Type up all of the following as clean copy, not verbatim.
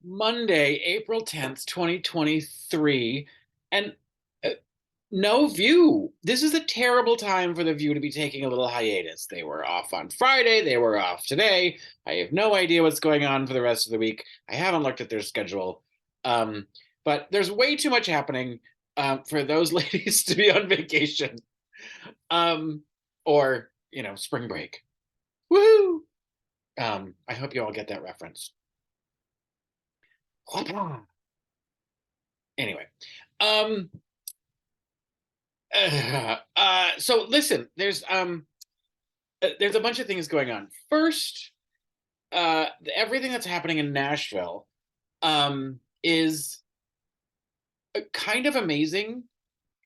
Monday, April 10th, 2023, and uh, no View. This is a terrible time for the View to be taking a little hiatus. They were off on Friday, they were off today. I have no idea what's going on for the rest of the week. I haven't looked at their schedule. Um, but there's way too much happening for those ladies to be on vacation um, or, spring break. Woohoo! I hope you all get that reference. Anyway, um, so listen, there's a bunch of things going on. First, everything that's happening in Nashville is kind of amazing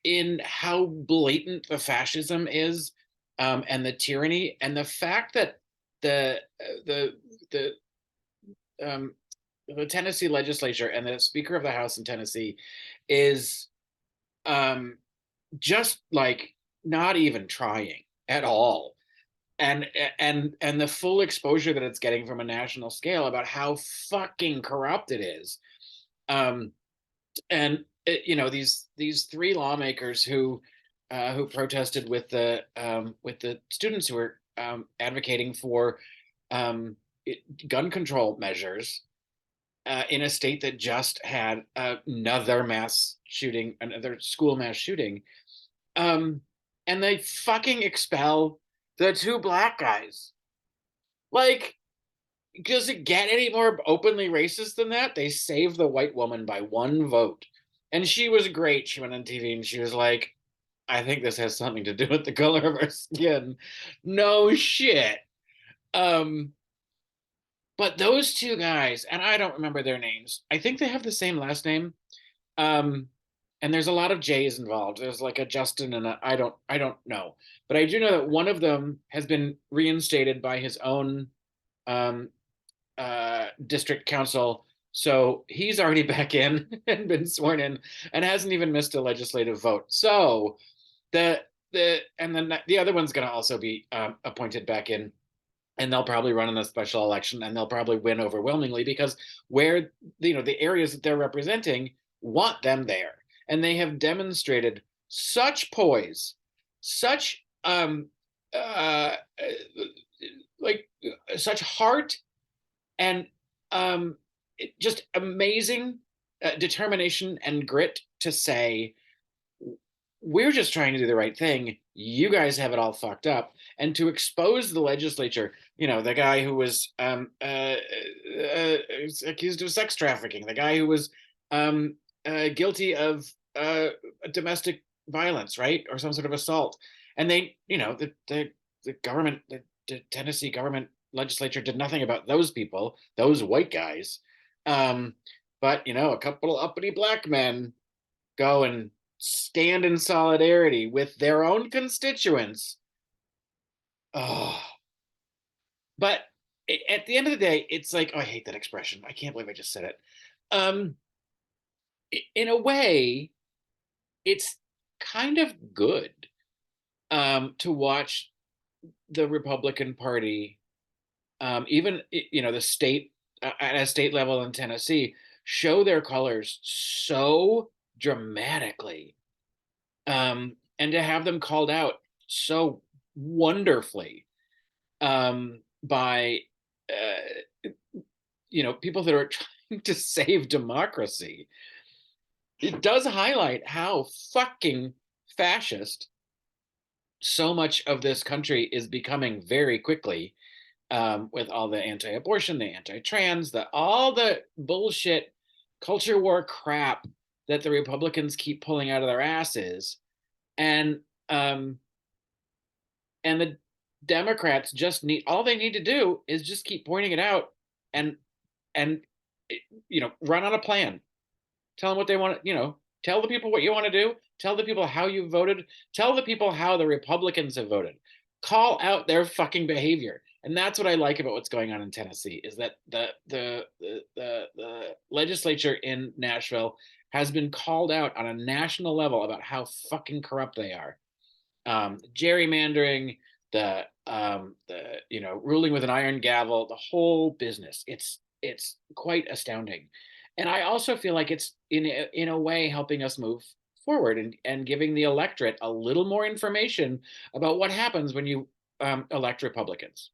in how blatant the fascism is, and the tyranny, and the fact that the the the um, the Tennessee legislature and the Speaker of the House in Tennessee is um, just like not even trying at all, and and the full exposure that it's getting from a national scale about how fucking corrupt it is. um and these three lawmakers who protested with the students who were advocating for um gun control measures in a state that just had another school mass shooting. um, and they fucking expel the two black guys. Like, does it get any more openly racist than that? They saved the white woman by one vote. And she was great. She went on TV and she was like, I think this has something to do with the color of her skin. No shit. Um, but those two guys, and I don't remember their names. I think they have the same last name. Um, and there's a lot of J's involved. There's like a Justin and I don't know, but I do know that one of them has been reinstated by his own um, district council, so he's already back in and been sworn in, and hasn't even missed a legislative vote. So and then the other one's going to also be appointed back in, and they'll probably run in a special election, and they'll probably win overwhelmingly because where the areas that they're representing want them there, and they have demonstrated such poise, such like such heart, and just amazing determination and grit to say, we're just trying to do the right thing. You guys have it all fucked up. And to expose the legislature, the guy who was accused of sex trafficking, the guy who was guilty of domestic violence, right? Or some sort of assault. And the government, the Tennessee government legislature did nothing about those people, those white guys. Um, but, a couple of uppity black men go and stand in solidarity with their own constituents. Oh, but at the end of the day, it's like, oh, I hate that expression. I can't believe I just said it. Um, in a way, it's kind of good to watch the Republican Party, even the state at a state level in Tennessee, show their colors so dramatically, and to have them called out so wonderfully by people that are trying to save democracy. It does highlight how fucking fascist so much of this country is becoming very quickly, with all the anti-abortion, the anti-trans, all the bullshit culture war crap that the Republicans keep pulling out of their asses, and um, and the Democrats just need to do is just keep pointing it out, and and run on a plan. Tell them what they want. Tell the people what you want to do. Tell the people how you voted. Tell the people how the Republicans have voted. Call out their fucking behavior. And that's what I like about what's going on in Tennessee, is that the legislature in Nashville has been called out on a national level about how fucking corrupt they are. Gerrymandering, the ruling with an iron gavel, the whole business. It's it's quite astounding. And I also feel like it's in a way helping us move forward and giving the electorate a little more information about what happens when you elect Republicans.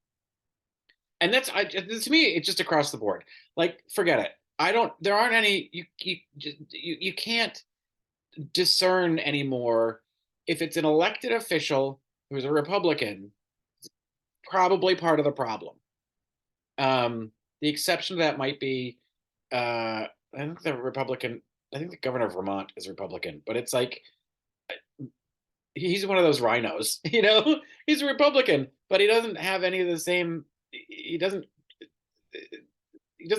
And to me, it's just across the board. Like, forget it. I don't. There aren't any. You can't discern anymore if it's an elected official who's a Republican. Probably part of the problem. The exception to that might be, I think the Republican. I think the governor of Vermont is Republican, but it's like he's one of those rhinos. He's a Republican, but he doesn't have any of the same. He doesn't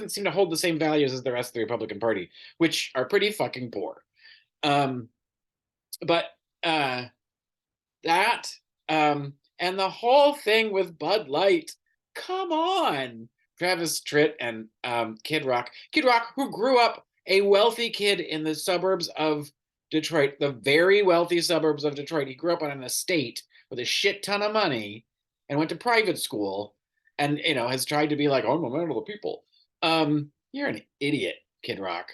seem to hold the same values as the rest of the Republican Party, which are pretty fucking poor. But that and the whole thing with Bud Light, come on. Travis Tritt and Kid Rock, who grew up a wealthy kid in the suburbs of Detroit, the very wealthy suburbs of Detroit. He grew up on an estate with a shit ton of money and went to private school, and has tried to be like, I'm a man of the people. You're an idiot, Kid Rock.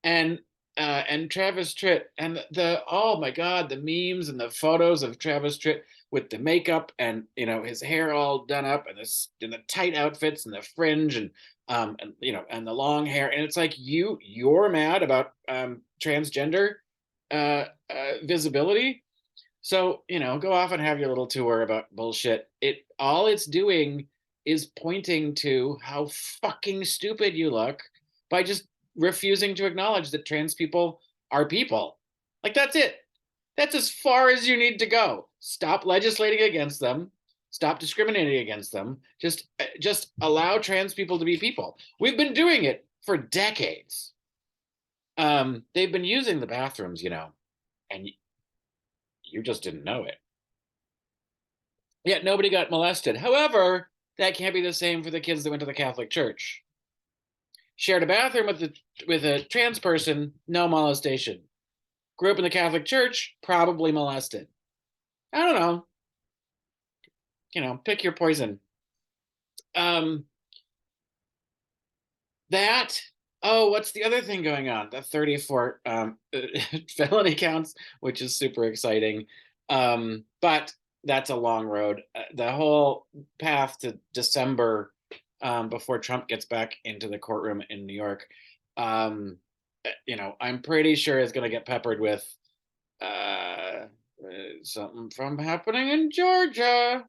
And Travis Tritt and oh my god, the memes and the photos of Travis Tritt with the makeup and his hair all done up and the tight outfits and the fringe and and the long hair, and it's like you're mad about transgender visibility. So go off and have your little tour about bullshit. All it's doing is pointing to how fucking stupid you look by just refusing to acknowledge that trans people are people. Like, that's it. That's as far as you need to go. Stop legislating against them. Stop discriminating against them. Just allow trans people to be people. We've been doing it for decades. They've been using the bathrooms, and you just didn't know it. Yet nobody got molested. However, that can't be the same for the kids that went to the Catholic Church. Shared a bathroom with a trans person, no molestation. Grew up in the Catholic Church, probably molested. I don't know. Pick your poison. What's the other thing going on? The 34 felony counts, which is super exciting. But that's a long road. The whole path to December, before Trump gets back into the courtroom in New York, I'm pretty sure is going to get peppered with something from happening in Georgia,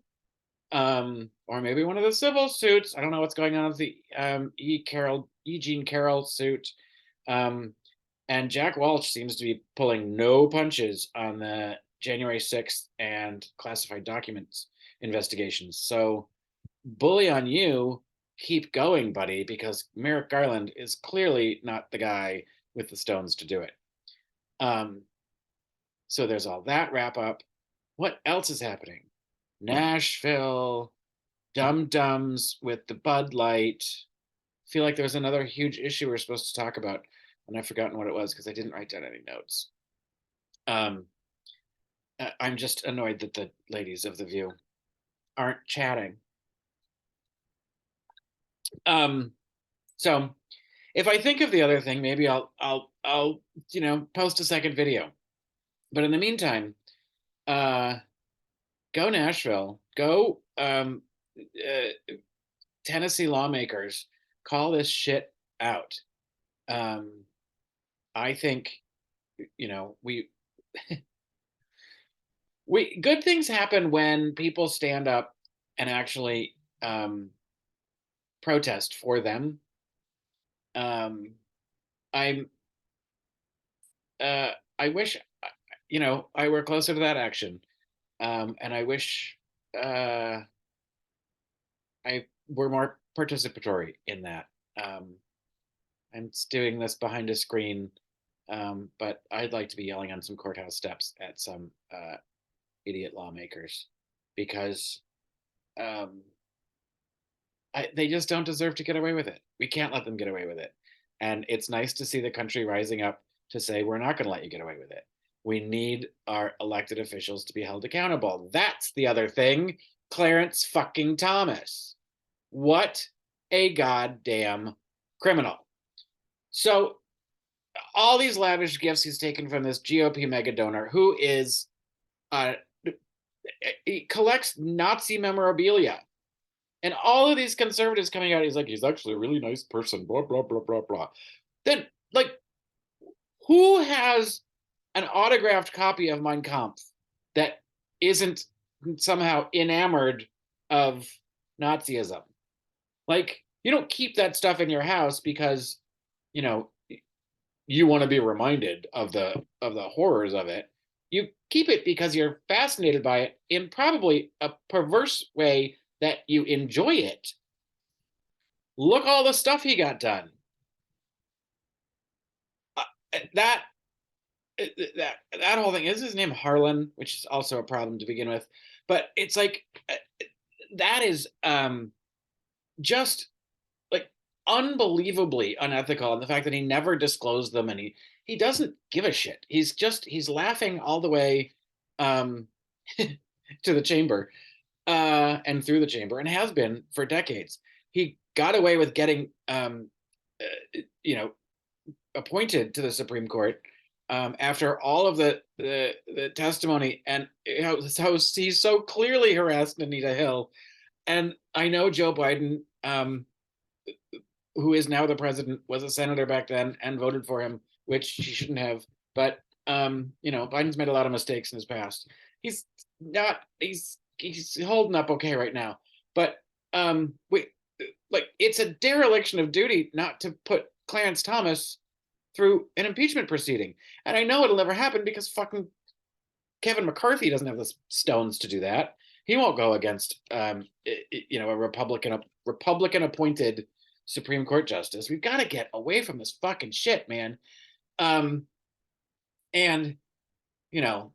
or maybe one of the civil suits. I don't know what's going on with the Eugene Carroll suit. And Jack Walsh seems to be pulling no punches on the January 6th and classified documents investigations. So bully on you, keep going, buddy, because Merrick Garland is clearly not the guy with the stones to do it. So there's all that wrap up. What else is happening? Nashville, dum-dums with the Bud Light. I feel like there was another huge issue we're supposed to talk about, and I've forgotten what it was because I didn't write down any notes. I'm just annoyed that the ladies of The View aren't chatting. So if I think of the other thing, maybe I'll post a second video. But in the meantime, go Nashville, go Tennessee lawmakers, call this shit out. I think we good things happen when people stand up and actually protest for them. I wish I were closer to that action, and I wish I were more participatory in that. I'm doing this behind a screen, but I'd like to be yelling on some courthouse steps at some idiot lawmakers, because they just don't deserve to get away with it. We can't let them get away with it. And it's nice to see the country rising up to say, we're not going to let you get away with it. We need our elected officials to be held accountable. That's the other thing. Clarence fucking Thomas. What a goddamn criminal. So all these lavish gifts he's taken from this GOP mega donor who is he collects Nazi memorabilia. And all of these conservatives coming out, he's like, he's actually a really nice person, blah, blah, blah, blah, blah. Then, like, who has an autographed copy of Mein Kampf that isn't somehow enamored of Nazism? Like, you don't keep that stuff in your house because, you know, you want to be reminded of the horrors of it. You keep it because you're fascinated by it in probably a perverse way that you enjoy it. Look all the stuff he got done. Uh, that that whole thing is his name Harlan, which is also a problem to begin with. But it's like that is just like unbelievably unethical, and the fact that he never disclosed them and he doesn't give a shit. He's laughing all the way um to the chamber and through the chamber, and has been for decades. He got away with getting you know, appointed to the Supreme Court after all of the testimony, and how he's so clearly harassed Anita Hill. And I know Joe Biden, who is now the president, was a senator back then and voted for him, which she shouldn't have. But you know, Biden's made a lot of mistakes in his past. He's not. He's holding up okay right now. But we like it's a dereliction of duty not to put Clarence Thomas through an impeachment proceeding. And I know it'll never happen because fucking Kevin McCarthy doesn't have the stones to do that. He won't go against you know, a Republican appointed Supreme Court justice. We've got to get away from this fucking shit, man. And you know,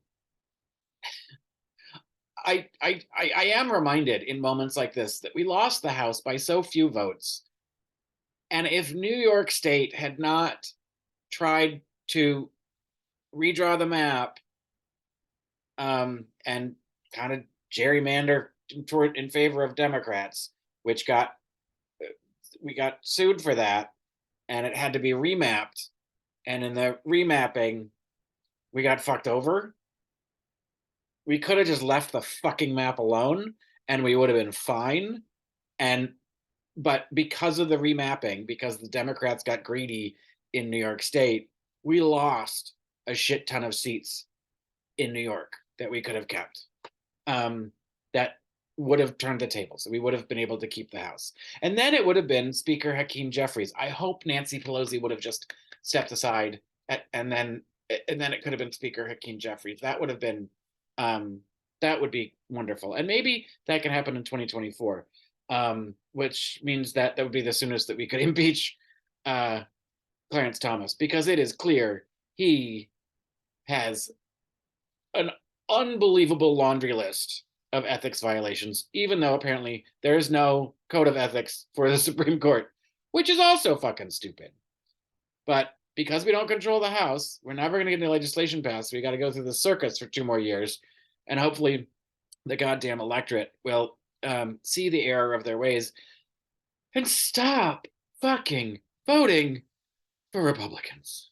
I am reminded in moments like this that we lost the House by so few votes. And if New York State had not tried to redraw the map and kind of gerrymander in favor of Democrats, which we got sued for that, and it had to be remapped. And in the remapping, we got fucked over. We could have just left the fucking map alone, and we would have been fine. But because of the remapping, because the Democrats got greedy in New York State, we lost a shit ton of seats in New York that we could have kept. That would have turned the tables. We would have been able to keep the House. And then it would have been Speaker Hakeem Jeffries. I hope Nancy Pelosi would have just stepped aside and then it could have been Speaker Hakeem Jeffries. That would have been that would be wonderful. And maybe that can happen in 2024, which means that would be the soonest that we could impeach Clarence Thomas, because it is clear he has an unbelievable laundry list of ethics violations, even though apparently there is no code of ethics for the Supreme Court, which is also fucking stupid. But because we don't control the House, we're never going to get any legislation passed. We got to go through the circus for 2 more years. And hopefully the goddamn electorate will see the error of their ways and stop fucking voting for Republicans.